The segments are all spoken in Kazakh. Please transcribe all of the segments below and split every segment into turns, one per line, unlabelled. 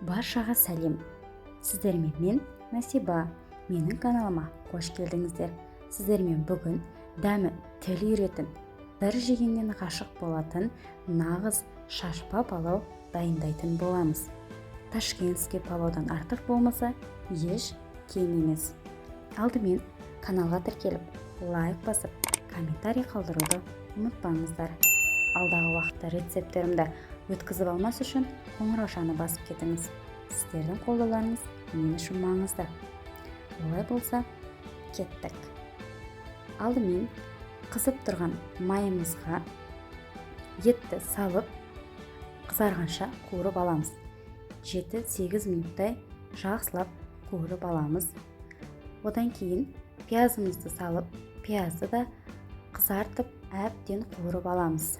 Баршаға сәлем. Сіздермен мен Насиба. Менің каналыма қош келдіңіздер. Сіздермен бүгін дәмі тіл үйіретін, бір жегеннен ғашық болатын нағыз шашпа палау дайындайтын боламыз. Ташкентский палаудан артық болмаса еш кем емес. Алдымен каналға тіркеліп, лайк басып, комментарий қалдыруды ұмытпаңыздар. Алдағы уақытта рецепттерімді өткізіп алмас үшін қоңыраушаны басып кетіңіз. Сіздердің қолдауларыңыз мен үшін маңызды. Олай болса, кеттік. Алдымен қызып тұрған майымызға етті салып, қызарғанша қуырып аламыз. 7-8 минуттай жақсылап қуырып аламыз. Одан кейін пиязымызды салып, пиязды да қызартып, әбден қуырып аламыз.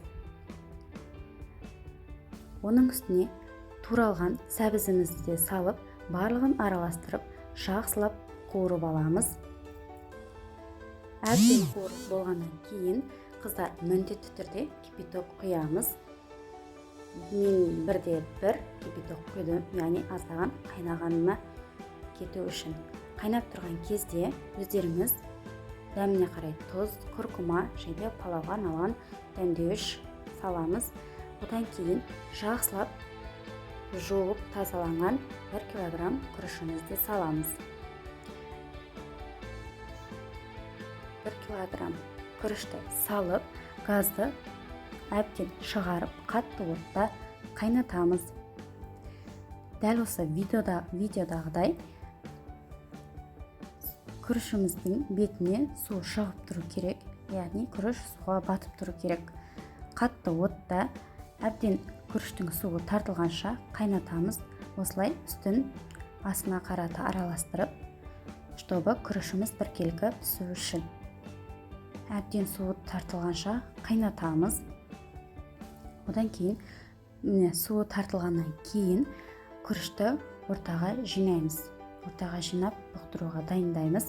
Оның үстіне туралған сәбізімізді де салып, барлығын араластырып, жақсылап қуырып аламыз. Әбден қуырып болғаннан кейін қыздар міндетті түрде кипяток құямыз. Мен бірде бір кипяток құйдым, яғни аздаған қайнағанына кету үшін. Қайнап тұрған кезде өздеріңіз дәміне қарай тұз, күркума және палауға арналған дәмдеуіш саламыз. Одан кейін жақсылап жуып тазаланған 1 килограмм күрішімізді саламыз. 1 килограмм күрішті салып, газды әбден шығарып, қатты отта қайнатамыз. Дәл осы видеодағыдай күрішіміздің бетіне су шығып тұру керек, яғни күріш суға батып тұру керек. Қатты отта әбден күріштің суы тартылғанша қайнатамыз. Осылай үстін астына қарата араластырып, чтобы күрішіміз біркелкі пісу үшін. Әбден суы тартылғанша қайнатамыз. Одан кейін суы тартылғаннан кейін күрішті ортаға жинаймыз. Ортаға жинап бұқтыруға дайындаймыз.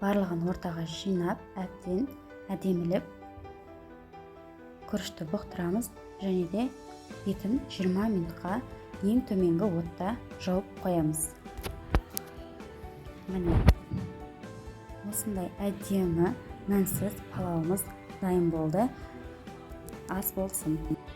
Барлығын ортаға жинап, әбден әдемілеп күрішті бұқтырамыз және де бетін 20 минутқа ең төменгі отта жауып қоямыз. Міне осындай әдемі мінсіз палауымыз дайын болды. Ас болсын.